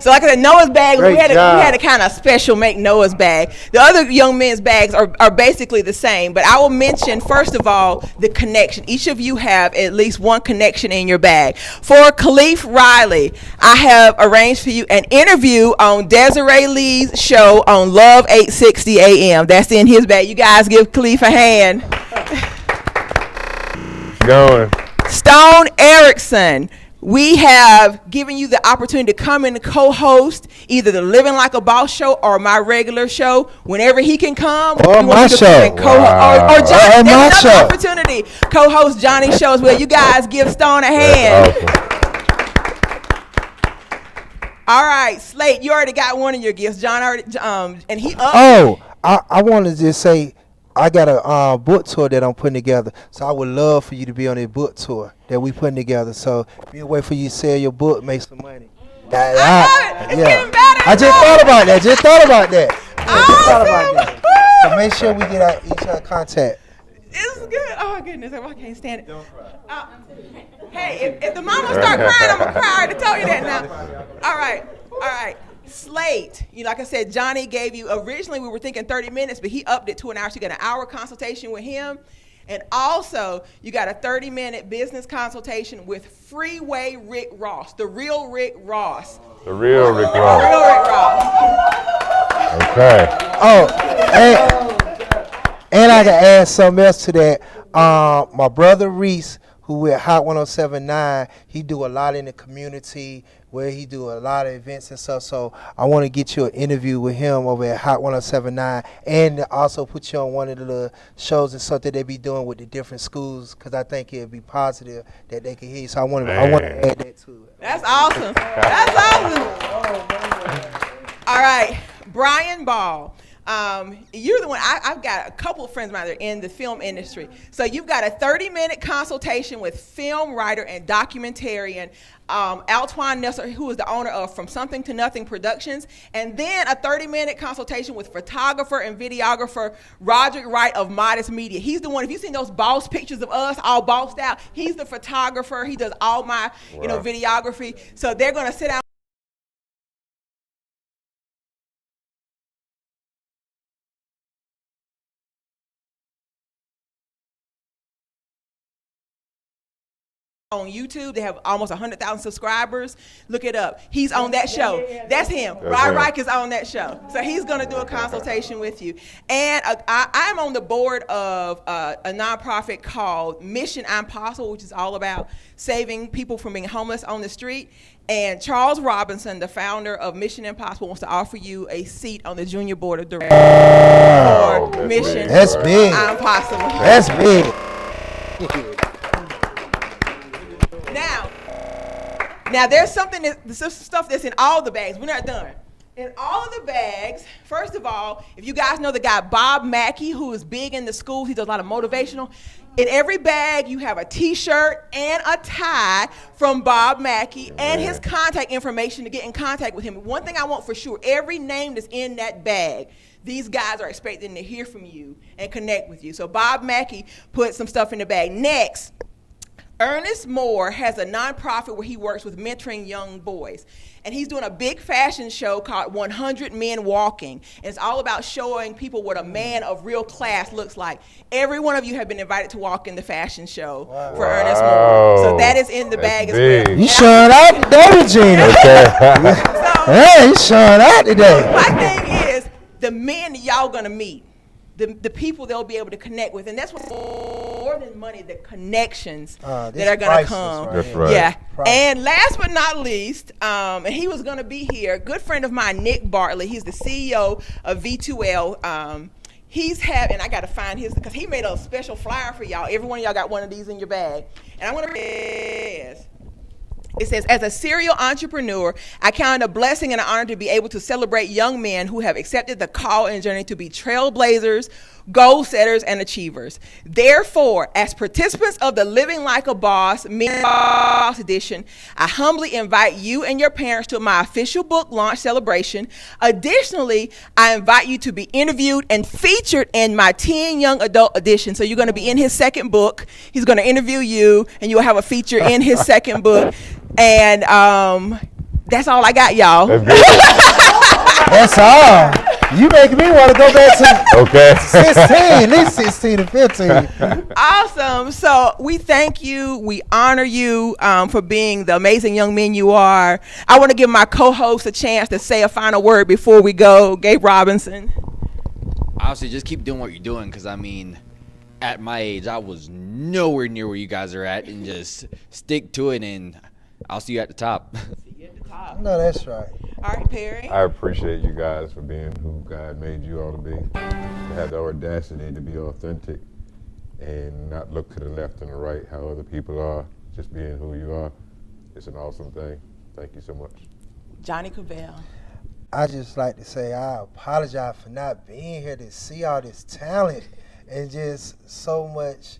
So like I said, Noah's bag, we had job. to kind of special make Noah's bag. The other young men's bags are basically the same, but I will mention, first of all, the connection. Each of you have at least one connection in your bag. For Caliph Riley, I have arranged for you an interview on Desiree Lee's show on Love 860 AM. That's in his bag. You guys give Caliph a hand. Going. Stone Erickson, we have given you the opportunity to come in and co-host either the Living Like a Boss show or my regular show. Whenever he can come, Or my show. Or Johnny, Or my there's show. another opportunity. Co-host Johnny's show as well. You guys give Stone a hand. All right, Slate, you already got one of your gifts. John already, and he up. Oh, I want to just say, I got a book tour that I'm putting together, so I would love for you to be on a book tour that we putting together. So be a way for you to sell your book, make some money. I love it. It's getting better. I just thought about that. Just thought about that. Awesome. So make sure we get each other contact. This is good. Oh my goodness, I can't stand it. Don't cry. Hey, if the mama start crying, I'm gonna cry. I already told you that now. All right. Slate, like I said, Johnny gave you, originally we were thinking 30 minutes, but he upped it to an hour. So you got an hour consultation with him. And also, you got a 30-minute business consultation with Freeway Rick Ross, the real Rick Ross. The real Rick The Ross. real Rick Ross. Okay. Oh, and I can add something else to that. My brother Reese, who with Hot 107.9, he do a lot in the community where he do a lot of events and stuff. So I want to get you an interview with him over at Hot 107.9 and also put you on one of the shows and stuff that they be doing with the different schools, because I think it'd be positive that they can hear you. So I want to add that to it. That's awesome. That's awesome. All right, Brian Ball. You're the one, I've got a couple of friends of mine that are in the film industry. So you've got a 30-minute consultation with film writer and documentarian Altwine Nesser, who is the owner of From Something to Nothing Productions, and then a 30-minute consultation with photographer and videographer Roderick Wright of Modest Media. He's the one, if you've seen those boss pictures of us all bossed out, he's the photographer. He does all my videography. So they're going to sit down on YouTube. They have almost 100,000 subscribers. Look it up. He's on that show. That's him. Rod Reich is on that show. So he's going to do a consultation with you. And I'm on the board of a nonprofit called Mission Impossible, which is all about saving people from being homeless on the street. And Charles Robinson, the founder of Mission Impossible, wants to offer you a seat on the junior board of directors for Mission Impossible. That's big. Now there's some stuff that's in all the bags. We're not done. In all of the bags, first of all, if you guys know the guy Bob Mackey, who is big in the schools, he does a lot of motivational. In every bag, you have a T-shirt and a tie from Bob Mackey and his contact information to get in contact with him. One thing I want for sure, every name that's in that bag, these guys are expecting to hear from you and connect with you. So Bob Mackey put some stuff in the bag. Next, Ernest Moore has a nonprofit where he works with mentoring young boys. And he's doing a big fashion show called 100 Men Walking. And it's all about showing people what a man of real class looks like. Every one of you have been invited to walk in the fashion show for Ernest Moore. So that is in the bag as well. You showing out today, Regina. Hey, you showing out today. My thing is, the men that y'all going to meet, the people they'll be able to connect with, and that's what's more than money, the connections that are going to come. Right. That's right. Yeah. And last but not least, and he was going to be here, a good friend of mine, Nick Bartley. He's the CEO of V2L. He's having, I got to find his, because he made a special flyer for y'all. Every one of y'all got one of these in your bag. And I want to read this. It says, as a serial entrepreneur, I count it a blessing and an honor to be able to celebrate young men who have accepted the call and journey to be trailblazers, goal setters, and achievers. Therefore, as participants of the Living Like a Boss Men Boss Edition, I humbly invite you and your parents to my official book launch celebration. Additionally, I invite you to be interviewed and featured in my Teen Young Adult Edition. So you're going to be in his second book. He's going to interview you, and you'll have a feature in his second book. And that's all I got, y'all. That's all. You making me want to go back to 16, at least 16 and 15. Awesome. So we thank you. We honor you for being the amazing young men you are. I want to give my co-host a chance to say a final word before we go. Gabe Robinson. Honestly, just keep doing what you're doing, because, I mean, at my age, I was nowhere near where you guys are at, and just stick to it, and I'll see you at the top. No, that's right. All right, Perry. I appreciate you guys for being who God made you all to be. To have the audacity to be authentic and not look to the left and the right, how other people are, just being who you are. It's an awesome thing. Thank you so much. Johnny Cavell. I just like to say I apologize for not being here to see all this talent and just so much,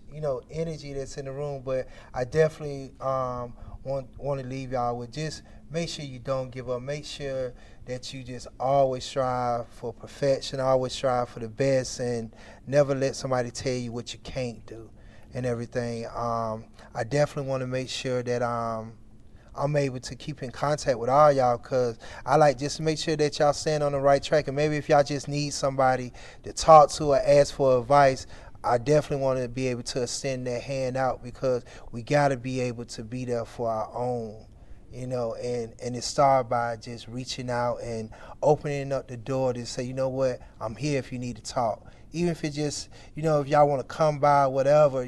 energy that's in the room. But I definitely want to leave y'all with just make sure you don't give up. Make sure that you just always strive for perfection, always strive for the best, and never let somebody tell you what you can't do and everything. I definitely want to make sure that I'm able to keep in contact with all y'all, because I like just to make sure that y'all stand on the right track. And maybe if y'all just need somebody to talk to or ask for advice, I definitely want to be able to extend that hand out, because we got to be able to be there for our own, and it started by just reaching out and opening up the door to say, you know what, I'm here if you need to talk. Even if it just, if y'all want to come by, whatever,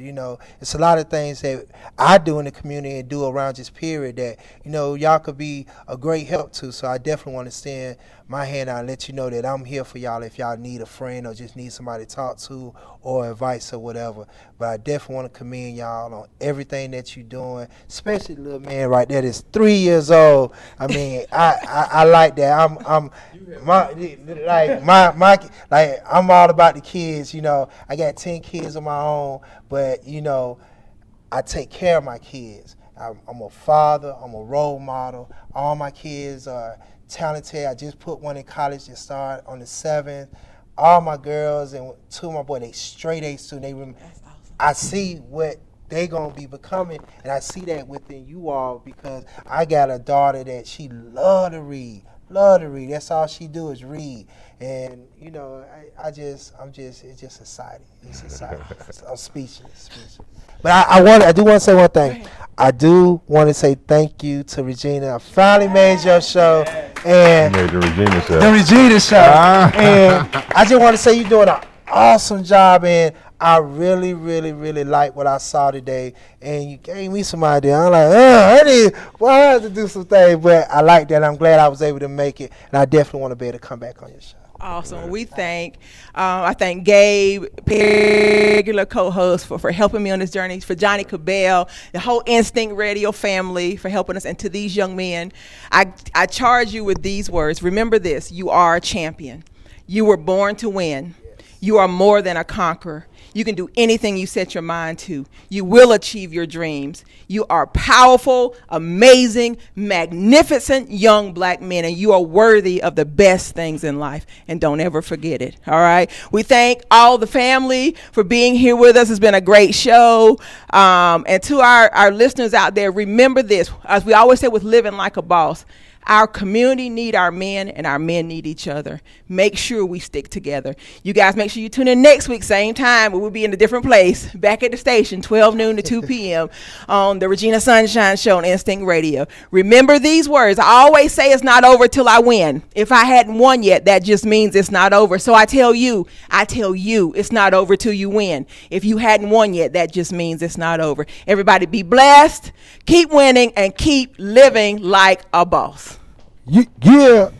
it's a lot of things that I do in the community and do around this period that, y'all could be a great help to. So I definitely want to extend my hand out and let you know that I'm here for y'all if y'all need a friend or just need somebody to talk to or advice or whatever. But I definitely want to commend y'all on everything that you're doing, especially the little man right there that's 3 years old. I mean, I like that. I'm all about the kids. I got 10 kids of my own, but I take care of my kids. I'm a father. I'm a role model. All my kids are talented. I just put one in college to start on the 7th. All my girls and 2 of my boys, they straight A students. I see what they gonna be becoming, and I see that within you all, because I got a daughter that she love to read. That's all she do is read. And it's just exciting. It's exciting. I'm speechless. But I do want to say one thing. I do want to say thank you to Regina. I finally made your show. And you made the Regina show. The Regina show. And I just want to say you're doing an awesome job, and I really, really, really like what I saw today, and you gave me some idea. I'm like, I have to do some things, but I like that. I'm glad I was able to make it, and I definitely want to be able to come back on your show. Awesome. We I thank Gabe, regular co-host, for helping me on this journey, for Johnny Cabell, the whole Instinct Radio family for helping us, and to these young men. I charge you with these words. Remember this: you are a champion. You were born to win. You are more than a conqueror. You can do anything you set your mind to. You will achieve your dreams. You are powerful, amazing, magnificent young black men, and you are worthy of the best things in life. And don't ever forget it. All right. We thank all the family for being here with us. It's been a great show. And to our listeners out there, remember this, as we always say with Living Like a Boss. Our community need our men, and our men need each other. Make sure we stick together. You guys make sure you tune in next week, same time. We'll be in a different place, back at the station, 12 noon to 2 p.m. on the Regina Sunshine Show on Instinct Radio. Remember these words. I always say it's not over till I win. If I hadn't won yet, that just means it's not over. So I tell you, it's not over till you win. If you hadn't won yet, that just means it's not over. Everybody be blessed, keep winning, and keep living like a boss. Yeah.